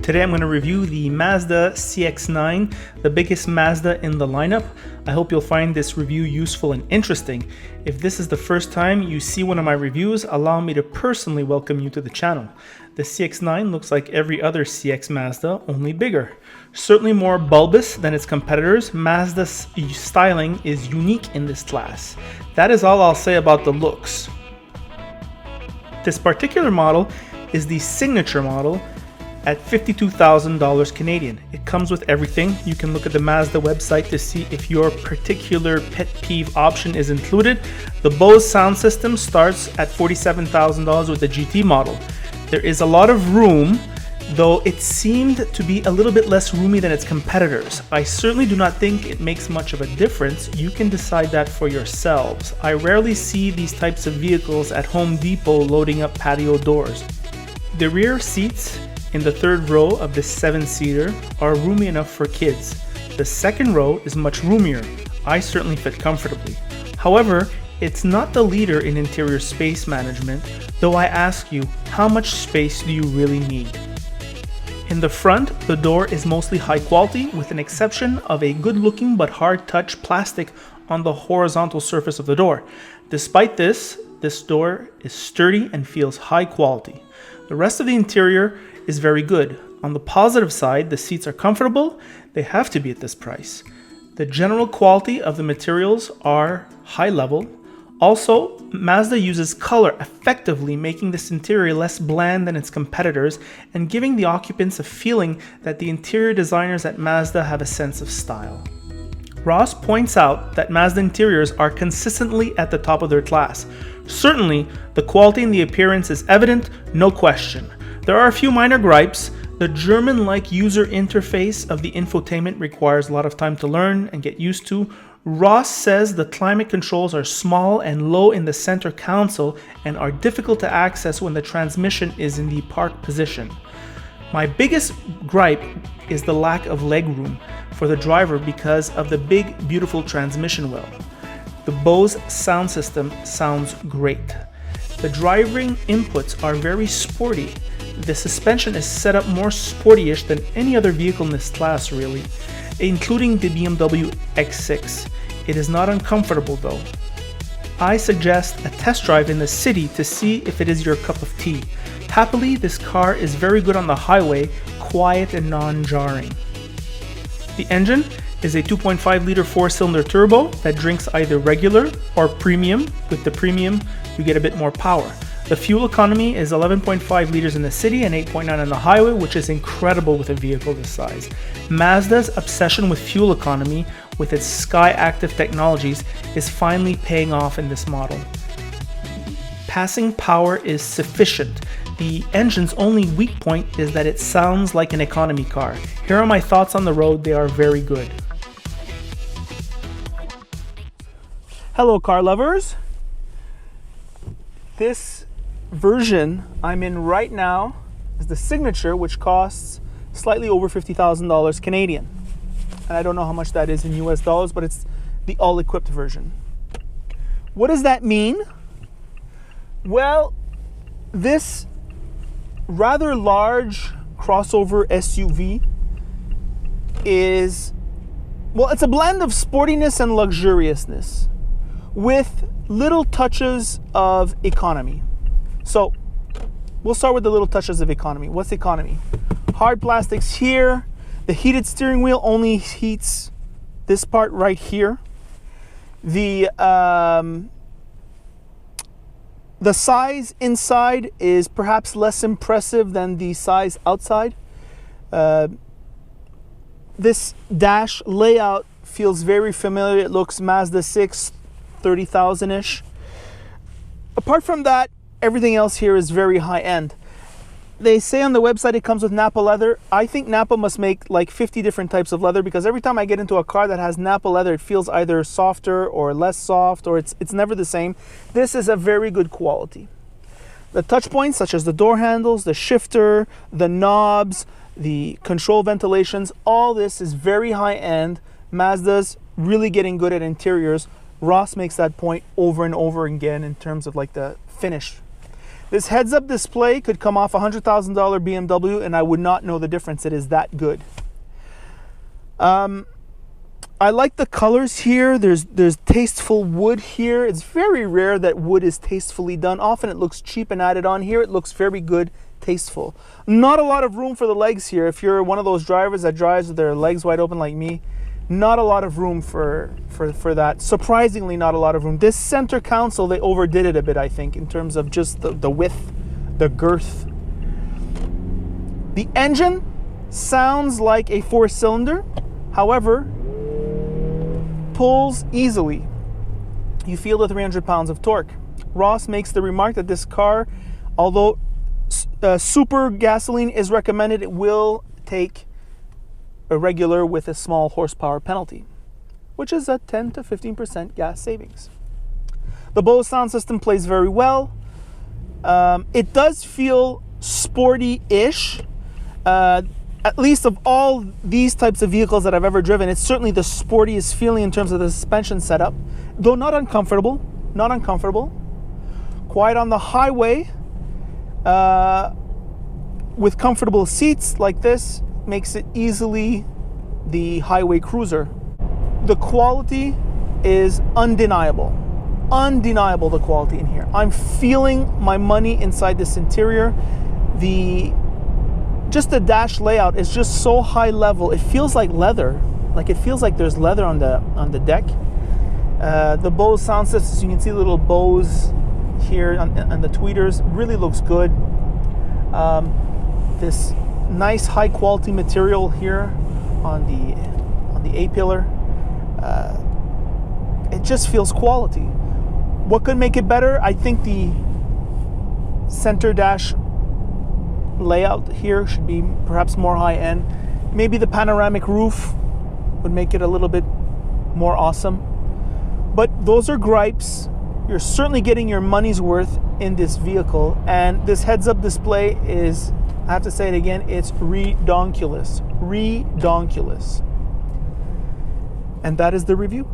Today I'm going to review the Mazda CX9, the biggest Mazda in the lineup. I hope you'll find this review useful and interesting. If this is the first time you see one of my reviews, allow me to personally welcome you to the channel. The CX9 looks like every other CX Mazda, only bigger. Certainly more bulbous than its competitors, Mazda's styling is unique in this class. That is all I'll say about the looks. This particular model is the signature model at $52,000 Canadian. It comes with everything. You can look at the Mazda website to see if your particular pet peeve option is included. The Bose sound system starts at $47,000 with the GT model. There is a lot of room, though it seemed to be a little bit less roomy than its competitors. I certainly do not think it makes much of a difference. You can decide that for yourselves. I rarely see these types of vehicles at Home Depot loading up patio doors. The rear seats in the third row of this 7-seater are roomy enough for kids. The second row is much roomier. I certainly fit comfortably. However, it's not the leader in interior space management, though I ask you, how much space do you really need? In the front, the door is mostly high quality, with an exception of a good-looking but hard-touch plastic on the horizontal surface of the door. Despite this door is sturdy and feels high quality. The rest of the interior is very good. On the positive side, the seats are comfortable. They have to be at this price. The general quality of the materials are high level. Also, Mazda uses color effectively, making this interior less bland than its competitors and giving the occupants a feeling that the interior designers at Mazda have a sense of style. Ross points out that Mazda interiors are consistently at the top of their class. Certainly, the quality and the appearance is evident, no question. There are a few minor gripes. The German-like user interface of the infotainment requires a lot of time to learn and get used to. Ross says the climate controls are small and low in the center console and are difficult to access when the transmission is in the park position. My biggest gripe is the lack of legroom for the driver because of the big, beautiful transmission wheel. The Bose sound system sounds great. The driving inputs are very sporty. The suspension is set up more sporty-ish than any other vehicle in this class, really, including the BMW X6. It is not uncomfortable though. I suggest a test drive in the city to see if it is your cup of tea. Happily, this car is very good on the highway, quiet and non-jarring. The engine is a 2.5-liter 4-cylinder turbo that drinks either regular or premium. With the premium, you get a bit more power. The fuel economy is 11.5 liters in the city and 8.9 on the highway, which is incredible with a vehicle this size. Mazda's obsession with fuel economy with its Sky Active technologies is finally paying off in this model. Passing power is sufficient. The engine's only weak point is that it sounds like an economy car. Here are my thoughts on the road. They are very good. Hello car lovers. This version I'm in right now is the Signature, which costs slightly over $50,000 Canadian. And I don't know how much that is in US dollars, but it's the all-equipped version. What does that mean? Well, this rather large crossover SUV is, well, it's a blend of sportiness and luxuriousness with little touches of economy. So we'll start with the little touches of economy. What's economy? Hard plastics here. The heated steering wheel only heats this part right here. The size inside is perhaps less impressive than the size outside. This dash layout feels very familiar. It looks Mazda CX 30,000-ish. Apart from that, everything else here is very high-end. They say on the website it comes with Nappa leather. I think Nappa must make like 50 different types of leather, because every time I get into a car that has Nappa leather, it feels either softer or less soft, or it's never the same. This is a very good quality. The touch points, such as the door handles, the shifter, the knobs, the control ventilations, all this is very high-end. Mazda's really getting good at interiors. Ross makes that point over and over again in terms of like the finish. This heads-up display could come off a $100,000 BMW and I would not know the difference. It is that good. I like the colors here. There's tasteful wood here. It's very rare that wood is tastefully done. Often it looks cheap and added on. Here it looks very good, tasteful. Not a lot of room for the legs here. If you're one of those drivers that drives with their legs wide open like me, not a lot of room for that. Surprisingly, not a lot of room. This center console, they overdid it a bit, I think, in terms of just the width, the girth. The engine sounds like a 4-cylinder. However, pulls easily. You feel the 300 pounds of torque. Ross makes the remark that this car, although super gasoline is recommended, it will take a regular with a small horsepower penalty, which is a 10 to 15% gas savings. The Bose sound system plays very well. It does feel sporty-ish. At least of all these types of vehicles that I've ever driven, it's certainly the sportiest feeling in terms of the suspension setup, though not uncomfortable. Not uncomfortable. Quiet on the highway, with comfortable seats like this, makes it easily the highway cruiser. The quality is undeniable. Undeniable, the quality in here. I'm feeling my money inside this interior. Just the dash layout is just so high level. It feels like leather. Like it feels like there's leather on the deck. The Bose sound system, you can see little Bose here on the tweeters, really looks good. This nice high quality material here on the A-pillar. It just feels quality. What could make it better? I think the center dash layout here should be perhaps more high-end. Maybe the panoramic roof would make it a little bit more awesome. But those are gripes. You're certainly getting your money's worth in this vehicle, and this heads-up display is, I have to say it again, it's redonkulous. Redonkulous. And that is the review.